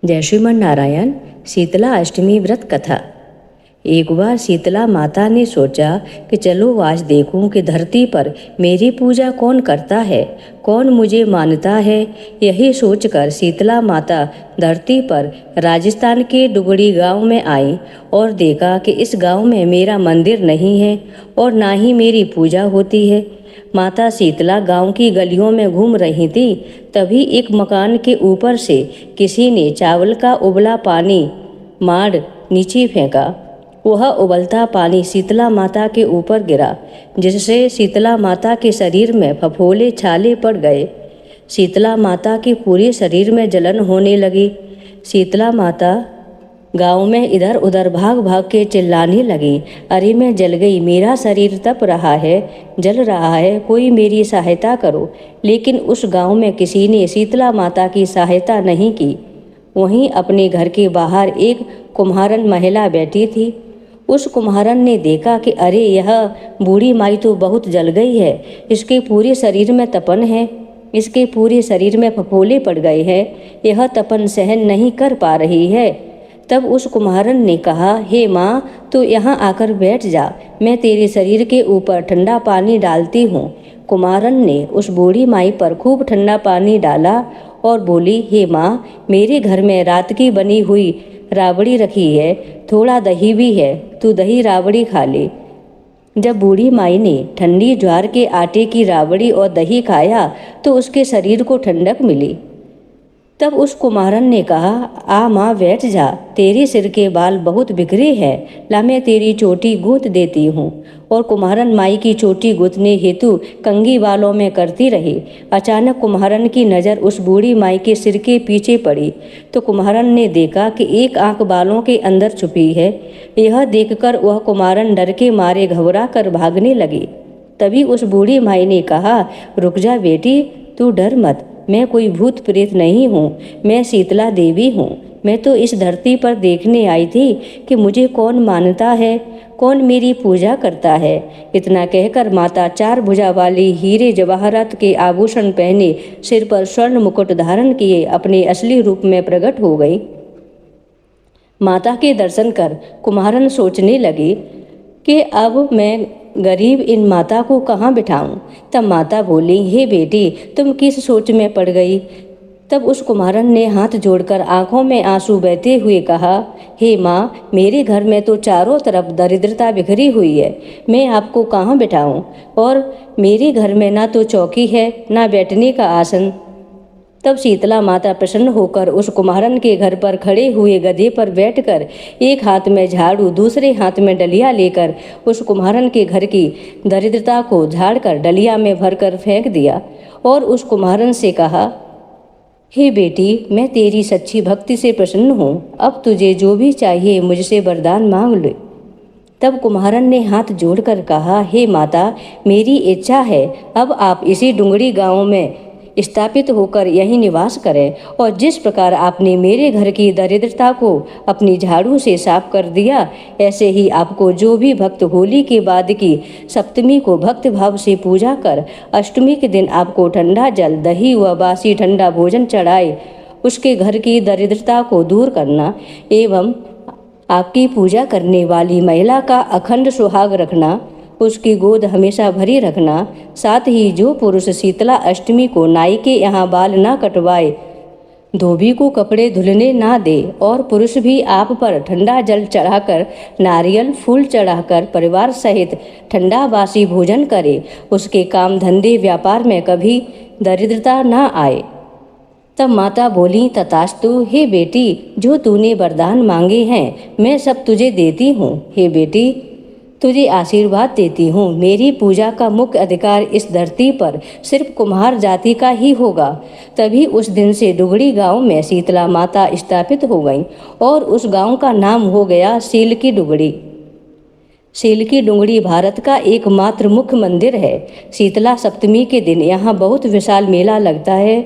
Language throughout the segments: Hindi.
जय श्रीमन नारायण। शीतला अष्टमी व्रत कथा। एक बार शीतला माता ने सोचा कि चलो आज देखूं कि धरती पर मेरी पूजा कौन करता है, कौन मुझे मानता है। यही सोचकर शीतला माता धरती पर राजस्थान के डुगड़ी गांव में आई और देखा कि इस गांव में मेरा मंदिर नहीं है और ना ही मेरी पूजा होती है। माता शीतला गांव की गलियों में घूम रही थी, तभी एक मकान के ऊपर से किसी ने चावल का उबला पानी मार नीचे फेंका। वह उबलता पानी शीतला माता के ऊपर गिरा, जिससे शीतला माता के शरीर में फफोले छाले पड़ गए। शीतला माता के पूरे शरीर में जलन होने लगी। शीतला माता गांव में इधर उधर भाग भाग के चिल्लाने लगी, अरे मैं जल गई, मेरा शरीर तप रहा है, जल रहा है, कोई मेरी सहायता करो। लेकिन उस गांव में किसी ने शीतला माता की सहायता नहीं की। वहीं अपने घर के बाहर एक कुम्हारन महिला बैठी थी। उस कुम्हारन ने देखा कि अरे यह बूढ़ी माई तो बहुत जल गई है, इसके पूरे शरीर में तपन है, इसके पूरे शरीर में फफोले पड़ गए हैं, यह तपन सहन नहीं कर पा रही है। तब उस कुम्हारन ने कहा, हे माँ, तो यहाँ आकर बैठ जा, मैं तेरे शरीर के ऊपर ठंडा पानी डालती हूँ। कुम्हारन ने उस बूढ़ी माई पर खूब ठंडा पानी डाला और बोली, हे माँ, मेरे घर में रात की बनी हुई राबड़ी रखी है, थोड़ा दही भी है, तू दही राबड़ी खा ले। जब बूढ़ी माई ने ठंडी ज्वार के आटे की राबड़ी और दही खाया तो उसके शरीर को ठंडक मिली। तब उस कुम्हारन ने कहा, आ माँ बैठ जा, तेरे सिर के बाल बहुत बिखरे हैं, ला मैं तेरी चोटी गूंथ देती हूँ। और कुम्हारन माई की चोटी गूंथने हेतु कंघी बालों में करती रही। अचानक कुम्हारन की नज़र उस बूढ़ी माई के सिर के पीछे पड़ी तो कुम्हारन ने देखा कि एक आंख बालों के अंदर छुपी है। यह देखकर वह कुम्हारन डर के मारे घबरा कर भागने लगी। तभी उस बूढ़ी माई ने कहा, रुक जा बेटी, तू डर मत, मैं कोई भूत प्रेत नहीं हूँ, मैं शीतला देवी हूँ। मैं तो इस धरती पर देखने आई थी कि मुझे कौन मानता है, कौन मेरी पूजा करता है। इतना कहकर माता चार भुजा वाली हीरे जवाहरात के आभूषण पहने, सिर पर स्वर्ण मुकुट धारण किए अपने असली रूप में प्रकट हो गई। माता के दर्शन कर कुम्हारन सोचने लगे कि अब मैं गरीब इन माता को कहाँ बिठाऊं। तब माता बोली, हे बेटी, तुम किस सोच में पड़ गई। तब उस कुम्हारन ने हाथ जोड़कर आंखों में आंसू बहते हुए कहा, हे माँ, मेरे घर में तो चारों तरफ दरिद्रता बिखरी हुई है, मैं आपको कहाँ बिठाऊं। और मेरे घर में ना तो चौकी है, ना बैठने का आसन। तब शीतला माता प्रसन्न होकर उस कुम्हारन के घर पर खड़े हुए गधे पर बैठकर एक हाथ में झाड़ू, दूसरे हाथ में डलिया लेकर उस कुम्हारन के घर की दरिद्रता को झाड़कर डलिया में भरकर फेंक दिया और उस कुम्हारन से कहा, हे बेटी, मैं तेरी सच्ची भक्ति से प्रसन्न हूँ, अब तुझे जो भी चाहिए मुझसे वरदान मांग ले। तब कुम्हारन ने हाथ जोड़कर कहा, हे माता, मेरी इच्छा है अब आप इसी डुंगरी गांव में स्थापित होकर यहीं निवास करें और जिस प्रकार आपने मेरे घर की दरिद्रता को अपनी झाड़ू से साफ कर दिया, ऐसे ही आपको जो भी भक्त होली के बाद की सप्तमी को भक्त भाव से पूजा कर अष्टमी के दिन आपको ठंडा जल, दही व बासी ठंडा भोजन चढ़ाए, उसके घर की दरिद्रता को दूर करना एवं आपकी पूजा करने वाली महिला का अखंड सुहाग रखना, उसकी गोद हमेशा भरी रखना। साथ ही जो पुरुष शीतला अष्टमी को नाई के यहाँ बाल ना कटवाए, धोबी को कपड़े धुलने ना दे और पुरुष भी आप पर ठंडा जल चढ़ाकर, नारियल फूल चढ़ाकर परिवार सहित ठंडा बासी भोजन करे, उसके काम धंधे व्यापार में कभी दरिद्रता ना आए। तब माता बोली, तथास्तु, हे बेटी, जो तूने वरदान मांगे हैं मैं सब तुझे देती हूँ। हे बेटी, तुझे आशीर्वाद देती हूँ, मेरी पूजा का मुख्य अधिकार इस धरती पर सिर्फ कुम्हार जाति का ही होगा। तभी उस दिन से डुगड़ी गांव में शीतला माता स्थापित हो गई और उस गांव का नाम हो गया सील की डुगड़ी। सील की डुंगड़ी भारत का एकमात्र मुख्य मंदिर है। शीतला सप्तमी के दिन यहाँ बहुत विशाल मेला लगता है।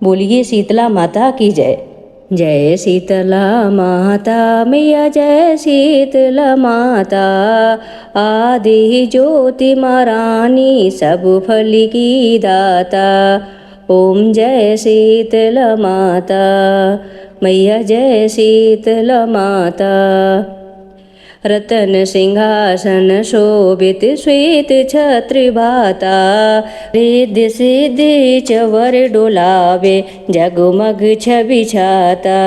बोलिए शीतला माता की जय। जय शीतला माता मैया, जय शीतला माता, आदि ज्योति महारानी सब फल की दाता। ओम जय शीतला माता, मैया जय शीतला माता। रतन सिंहासन शोभित श्वेत छत्र भाता, रिद्धि सिद्धि चवर डोलावे जगमग छवि छाता।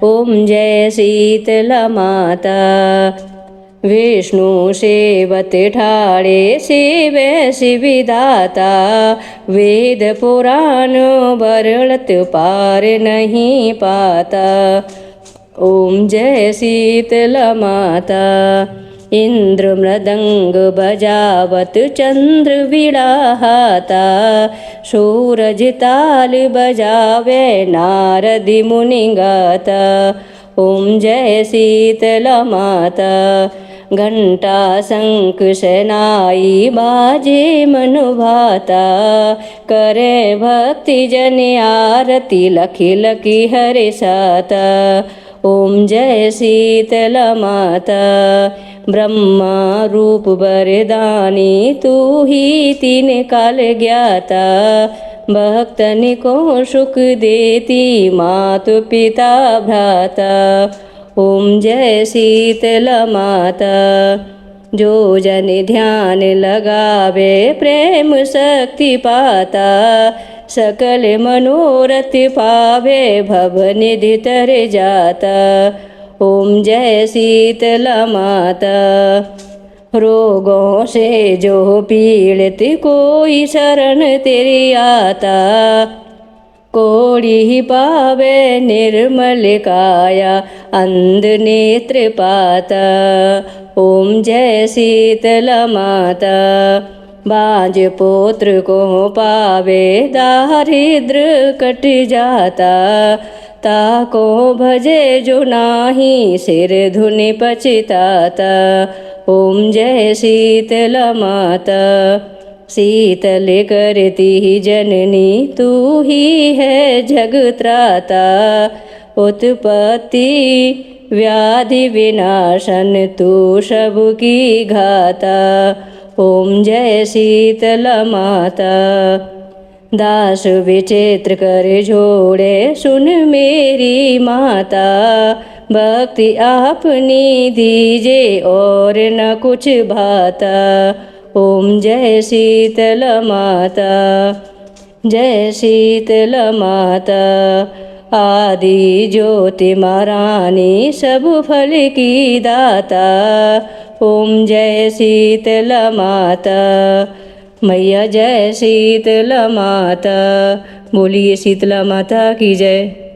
ओम जय शीतला माता। विष्णु सेवत ठाड़े शिवे शिविदाता, वेद पुराण बरळत पार नहीं पाता। ओम जय शीतला माता। इंद्र मृदंग बजावत चंद्र विड़ाहाता, सूरज ताल बजावे नारद मुनि गाता। ओम जय शीतला माता। घंटा शंख शनाई बाजे मन भाता, करे भक्ति जन आरती लखी लखी हरे साता। ओम जय शीतला माता। ब्रह्मा रूप वरदानी तू ही तीन काल ज्ञाता, भक्तन को सुख देती मातु पिता भ्राता। ओम जय शीतला माता। जो जन ध्यान लगावे प्रेम शक्ति पाता, सकल मनोरथ पावे भव निधि तर जाता। ओम जय शीतला माता। रोगों से जो पीड़ित कोई शरण तेरी आता, कोड़ी ही पावे निर्मल काया अंध नेत्र पाता। ओम जय शीतला माता। बाज पुत्र को पावे दारिद्र कट जाता, ताको भजे जो नाही सिर धुनि पछताता। ओम जय शीतला माता। शीतल करती जननी तू ही है जगत्राता, उत्पत्ति व्याधि विनाशन तू सबकी घाता। ओम जय शीतला माता। दास विचित्र कर जोड़े सुन मेरी माता, भक्ति आपनी दीजे और न कुछ भाता। ओम जय शीतला माता। जय शीतला माता। आदि ज्योति महारानी सब फल की दाता। ओम जय शीतला माता। मैया जय शीतला माता। बोलिए शीतला माता की जय।